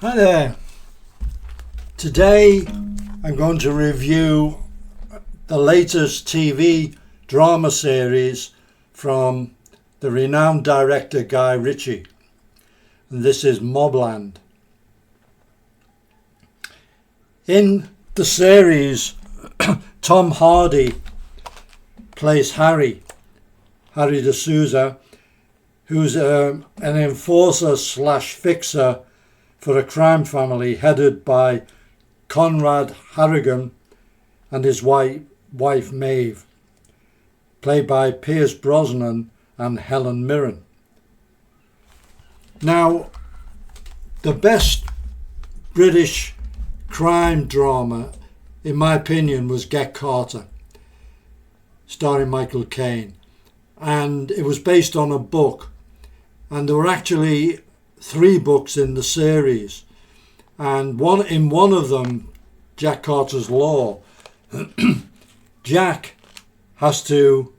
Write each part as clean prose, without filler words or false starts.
Hi there. Today I'm going to review the latest TV drama series from the renowned director Guy Richie. And this is Mobland. In the series, Tom Hardy plays Harry D'Souza, who's an enforcer slash fixer for a crime family headed by Conrad Harrigan and his wife Maeve, played by Pierce Brosnan and Helen Mirren. Now, the best British crime drama, in my opinion, was Get Carter, starring Michael Caine, and it was based on a book, and there were actually 3 books in the series, and in one of them, Jack Carter's Law, Jack has to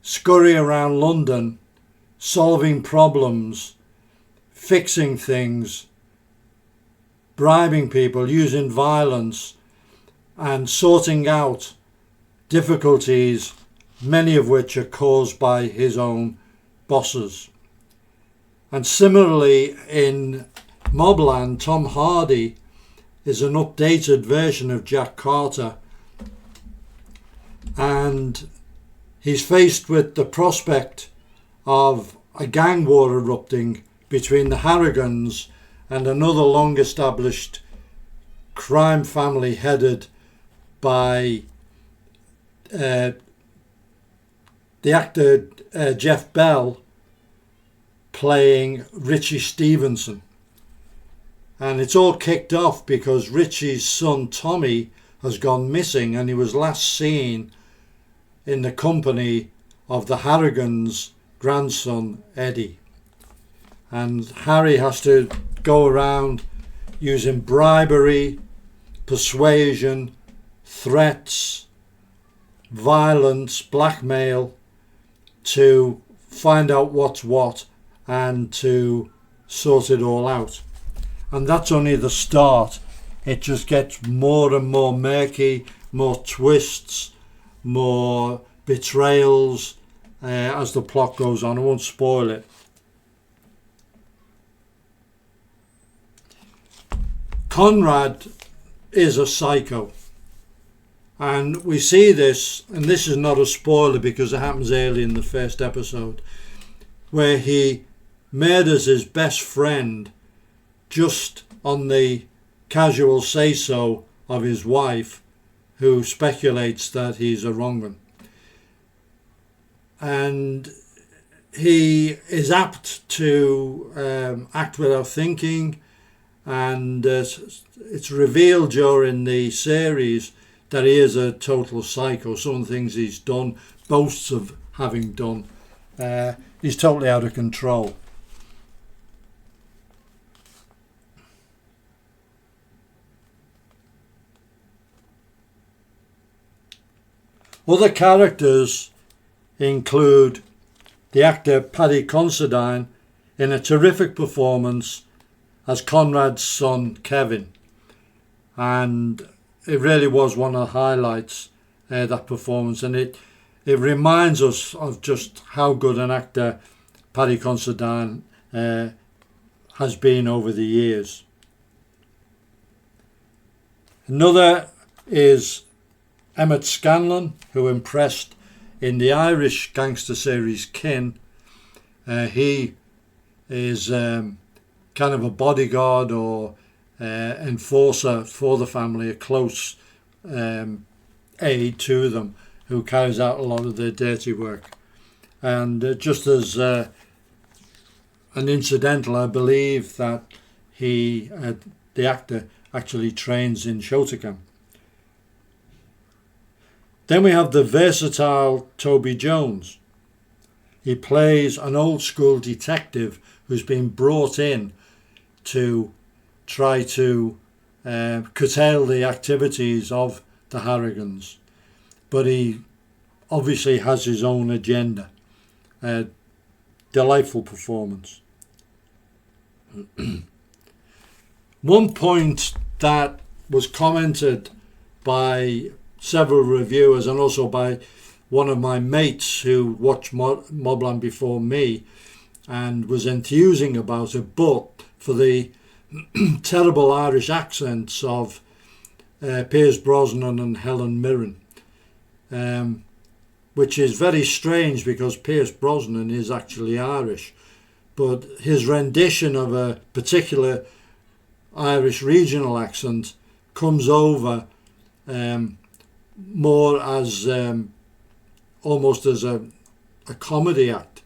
scurry around London solving problems, fixing things, bribing people, using violence, and sorting out difficulties, many of which are caused by his own bosses. And similarly, in Mobland, Tom Hardy is an updated version of Jack Carter, and he's faced with the prospect of a gang war erupting between the Harrigans and another long-established crime family headed by the actor Jeff Bell, playing Richie Stevenson. And it's all kicked off because Richie's son Tommy has gone missing, and he was last seen in the company of the Harrigans' grandson Eddie. And Harry has to go around using bribery, persuasion, threats, violence, blackmail to find out what's what and to sort it all out. And that's only the start. It just gets more and more murky, more twists, more betrayals as the plot goes on. I won't spoil it. Conrad is a psycho, and we see this, and this is not a spoiler because it happens early in the first episode, where he murders his best friend just on the casual say-so of his wife, who speculates that he's a wrong one. And he is apt to act without thinking, and it's revealed during the series that he is a total psycho. Some of the things he's done, boasts of having done, he's totally out of control. Other characters include the actor Paddy Considine in a terrific performance as Conrad's son Kevin, and it really was one of the highlights, that performance, and it reminds us of just how good an actor Paddy Considine has been over the years. Another is Emmett Scanlon, who impressed in the Irish gangster series Kin. He is kind of a bodyguard or enforcer for the family, a close aide to them, who carries out a lot of their dirty work. And just as an incidental, I believe that he, the actor, actually trains in Shotokan. Then we have the versatile Toby Jones. He plays an old school detective who's been brought in to try to curtail the activities of the Harrigans, but he obviously has his own agenda. Delightful performance. One point that was commented by several reviewers and also by one of my mates who watched Mobland before me and was enthusing about it, but for the terrible Irish accents of Pierce Brosnan and Helen Mirren, which is very strange because Pierce Brosnan is actually Irish, but his rendition of a particular Irish regional accent comes over more as almost as a comedy act,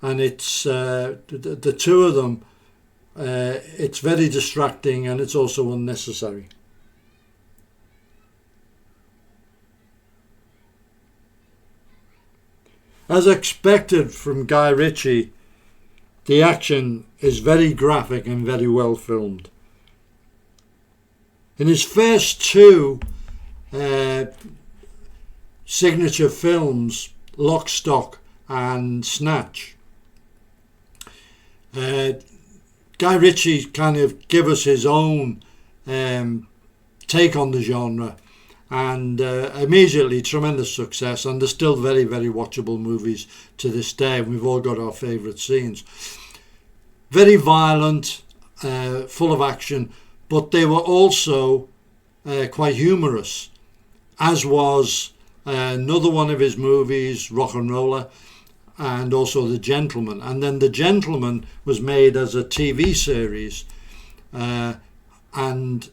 and it's the two of them. It's very distracting and it's also unnecessary. As expected from Guy Richie, the action is very graphic and very well filmed. In his first two signature films, Lock, Stock and Snatch, Guy Richie kind of gave us his own take on the genre, and immediately tremendous success, and they're still very, very watchable movies to this day. We've all got our favourite scenes. Very violent, full of action, but they were also quite humorous, as was another one of his movies, Rock and Roller, and also The Gentleman. And then The Gentleman was made as a TV series, and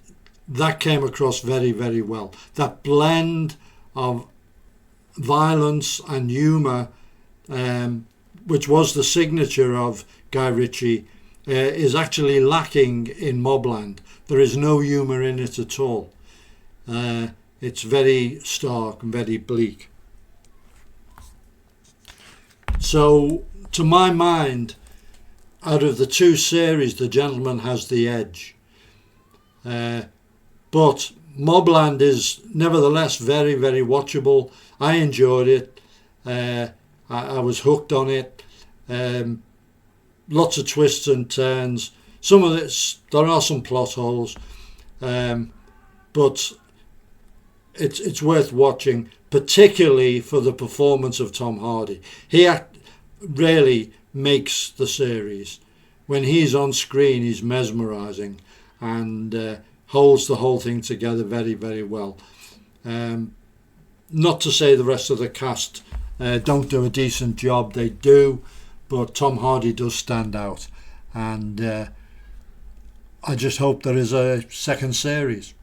that came across very, very well. That blend of violence and humour, which was the signature of Guy Richie, is actually lacking in Mobland. There is no humour in it at all. It's very stark and very bleak. So, to my mind, out of the two series, The Gentleman has the edge. But Mobland is nevertheless very, very watchable. I enjoyed it. I was hooked on it. Lots of twists and turns. Some of it, there are some plot holes, but it's worth watching, particularly for the performance of Tom Hardy. He really makes the series. When he's on screen, he's mesmerising and holds the whole thing together very, very well. Not to say the rest of the cast don't do a decent job, they do, but Tom Hardy does stand out, and I just hope there is a second series.